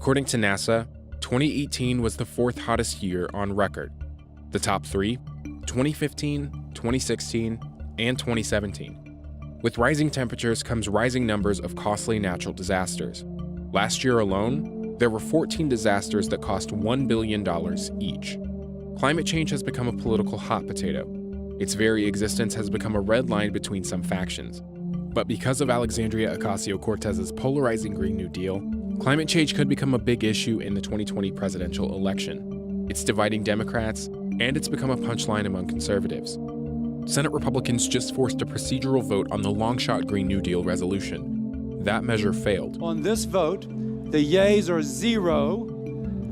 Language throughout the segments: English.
According to NASA, 2018 was the fourth hottest year on record. The top three, 2015, 2016, and 2017. With rising temperatures comes rising numbers of costly natural disasters. Last year alone, there were 14 disasters that cost $1 billion each. Climate change has become a political hot potato. Its very existence has become a red line between some factions. But because of Alexandria Ocasio-Cortez's polarizing Green New Deal, climate change could become a big issue in the 2020 presidential election. It's dividing Democrats, and it's become a punchline among conservatives. Senate Republicans just forced a procedural vote on the long-shot Green New Deal resolution. That measure failed. On this vote, the yeas are 0,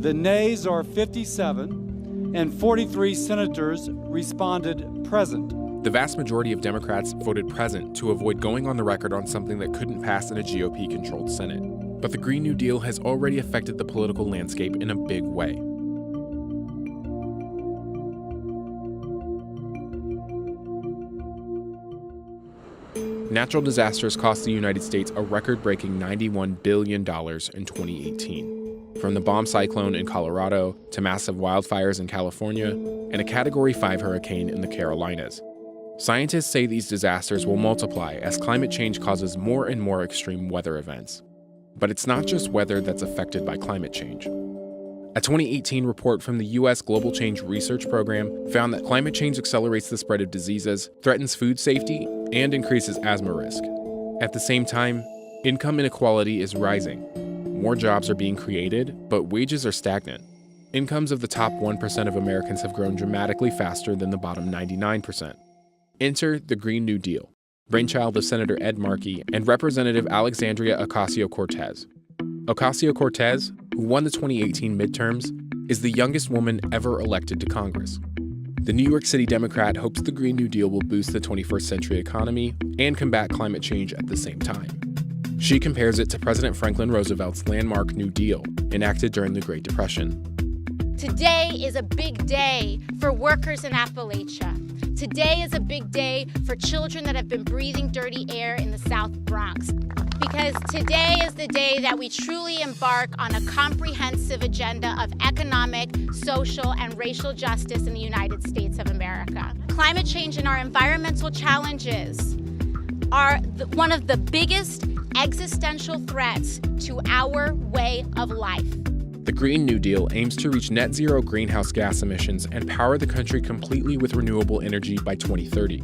the nays are 57, and 43 senators responded present. The vast majority of Democrats voted present to avoid going on the record on something that couldn't pass in a GOP-controlled Senate. But the Green New Deal has already affected the political landscape in a big way. Natural disasters cost the United States a record-breaking $91 billion in 2018. From the bomb cyclone in Colorado to massive wildfires in California and a Category 5 hurricane in the Carolinas. Scientists say these disasters will multiply as climate change causes more and more extreme weather events. But it's not just weather that's affected by climate change. A 2018 report from the U.S. Global Change Research Program found that climate change accelerates the spread of diseases, threatens food safety, and increases asthma risk. At the same time, income inequality is rising. More jobs are being created, but wages are stagnant. Incomes of the top 1% of Americans have grown dramatically faster than the bottom 99%. Enter the Green New Deal, brainchild of Senator Ed Markey and Representative Alexandria Ocasio-Cortez. Ocasio-Cortez, who won the 2018 midterms, is the youngest woman ever elected to Congress. The New York City Democrat hopes the Green New Deal will boost the 21st century economy and combat climate change at the same time. She compares it to President Franklin Roosevelt's landmark New Deal, enacted during the Great Depression. Today is a big day for workers in Appalachia. Today is a big day for children that have been breathing dirty air in the South Bronx. Because today is the day that we truly embark on a comprehensive agenda of economic, social, and racial justice in the United States of America. Climate change and our environmental challenges are one of the biggest existential threats to our way of life. The Green New Deal aims to reach net zero greenhouse gas emissions and power the country completely with renewable energy by 2030.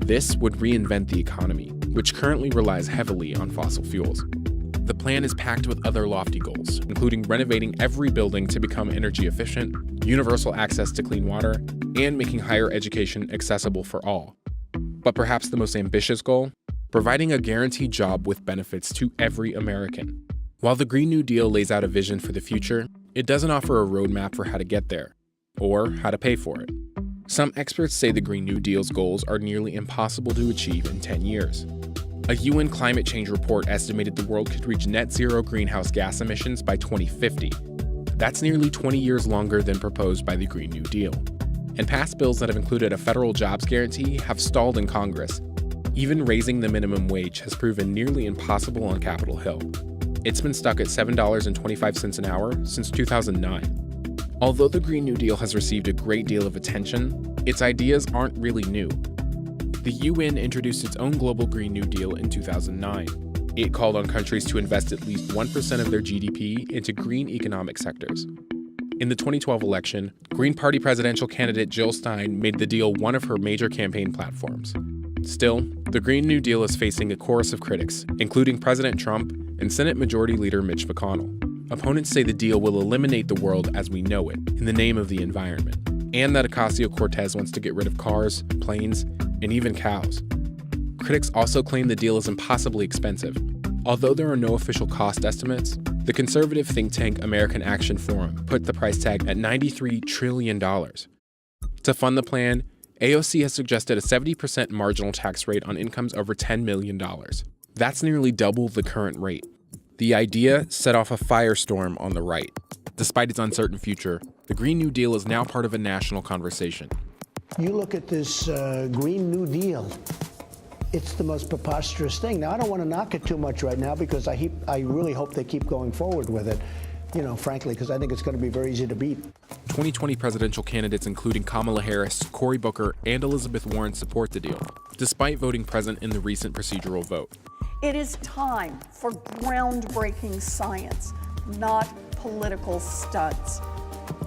This would reinvent the economy, which currently relies heavily on fossil fuels. The plan is packed with other lofty goals, including renovating every building to become energy efficient, universal access to clean water, and making higher education accessible for all. But perhaps the most ambitious goal? Providing a guaranteed job with benefits to every American. While the Green New Deal lays out a vision for the future, it doesn't offer a roadmap for how to get there, or how to pay for it. Some experts say the Green New Deal's goals are nearly impossible to achieve in 10 years. A UN climate change report estimated the world could reach net zero greenhouse gas emissions by 2050. That's nearly 20 years longer than proposed by the Green New Deal. And past bills that have included a federal jobs guarantee have stalled in Congress. Even raising the minimum wage has proven nearly impossible on Capitol Hill. It's been stuck at $7.25 an hour since 2009. Although the Green New Deal has received a great deal of attention, its ideas aren't really new. The UN introduced its own global Green New Deal in 2009. It called on countries to invest at least 1% of their GDP into green economic sectors. In the 2012 election, Green Party presidential candidate Jill Stein made the deal one of her major campaign platforms. Still, the Green New Deal is facing a chorus of critics, including President Trump and Senate Majority Leader Mitch McConnell. Opponents say the deal will eliminate the world as we know it in the name of the environment, and that Ocasio-Cortez wants to get rid of cars, planes, and even cows. Critics also claim the deal is impossibly expensive. Although there are no official cost estimates, the conservative think tank American Action Forum put the price tag at $93 trillion. To fund the plan, AOC has suggested a 70% marginal tax rate on incomes over $10 million. That's nearly double the current rate. The idea set off a firestorm on the right. Despite its uncertain future, the Green New Deal is now part of a national conversation. You look at this Green New Deal, it's the most preposterous thing. Now, I don't want to knock it too much right now because I really hope they keep going forward with it. you know, frankly, because I think it's going to be very easy to beat. 2020 presidential candidates including Kamala Harris, Cory Booker, and Elizabeth Warren support the deal, despite voting present in the recent procedural vote. It is time for groundbreaking science, not political stunts.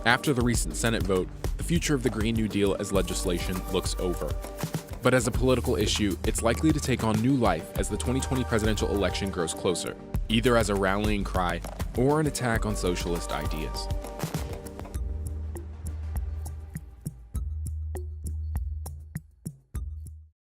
After the recent Senate vote, the future of the Green New Deal as legislation looks over. But as a political issue, it's likely to take on new life as the 2020 presidential election grows closer, either as a rallying cry or an attack on socialist ideas.